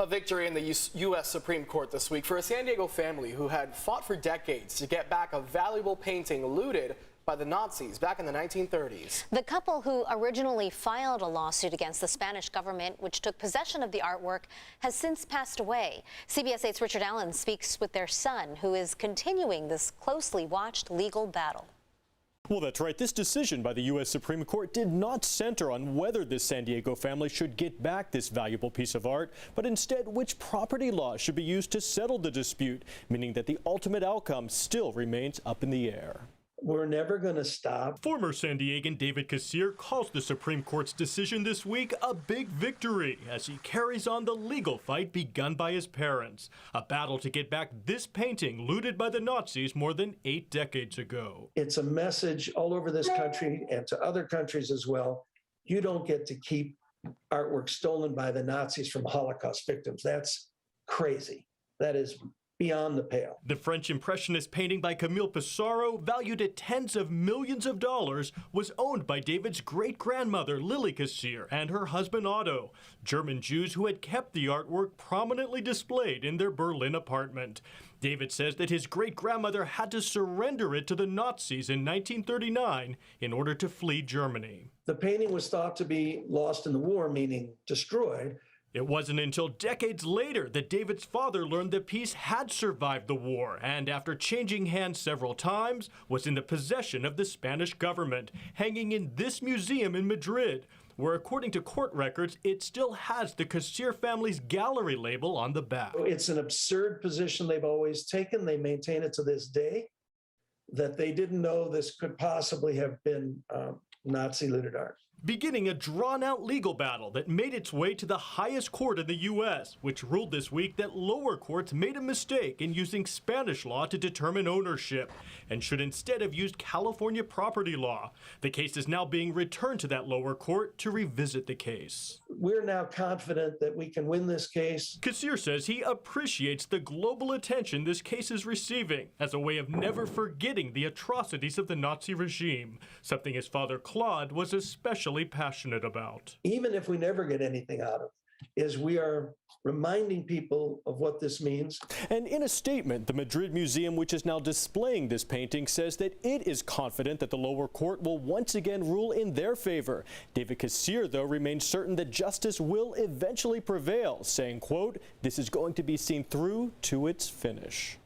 A victory in the U.S. Supreme Court this week for a San Diego family who had fought for decades to get back a valuable painting looted by the Nazis back in the 1930s. The couple who originally filed a lawsuit against the Spanish government, which took possession of the artwork, has since passed away. CBS 8's Richard Allen speaks with their son, who is continuing this closely watched legal battle. Well, that's right. This decision by the U.S. Supreme Court did not center on whether this San Diego family should get back this valuable piece of art, but instead which property law should be used to settle the dispute, meaning that the ultimate outcome still remains up in the air. We're never going to stop. Former San Diegan David Cassirer calls the Supreme Court's decision this week a big victory as he carries on the legal fight begun by his parents, a battle to get back this painting looted by the Nazis more than 8 decades ago. It's a message all over this country and to other countries as well. You don't get to keep artwork stolen by the Nazis from Holocaust victims. That's crazy. That is beyond the pale. The French Impressionist painting by Camille Pissarro, valued at tens of millions of dollars, was owned by David's great-grandmother, Lily Cassirer, and her husband, Otto, German Jews who had kept the artwork prominently displayed in their Berlin apartment. David says that his great-grandmother had to surrender it to the Nazis in 1939 in order to flee Germany. The painting was thought to be lost in the war, meaning destroyed. It wasn't until decades later that David's father learned the piece had survived the war and, after changing hands several times, was in the possession of the Spanish government, hanging in this museum in Madrid, where, according to court records, it still has the Cassirer family's gallery label on the back. It's an absurd position they've always taken. They maintain it to this day, that they didn't know this could possibly have been Nazi looted art. Beginning a drawn-out legal battle that made its way to the highest court in the U.S., which ruled this week that lower courts made a mistake in using Spanish law to determine ownership and should instead have used California property law. The case is now being returned to that lower court to revisit the case. We're now confident that we can win this case. Cassirer says he appreciates the global attention this case is receiving as a way of never forgetting the atrocities of the Nazi regime, something his father Claude was especially passionate about. Even if we never get anything out of it, is we are reminding people of what this means. And in a statement, the Madrid Museum, which is now displaying this painting, says that it is confident that the lower court will once again rule in their favor. David Cassirer, though, remains certain that justice will eventually prevail, saying, quote, "This is going to be seen through to its finish."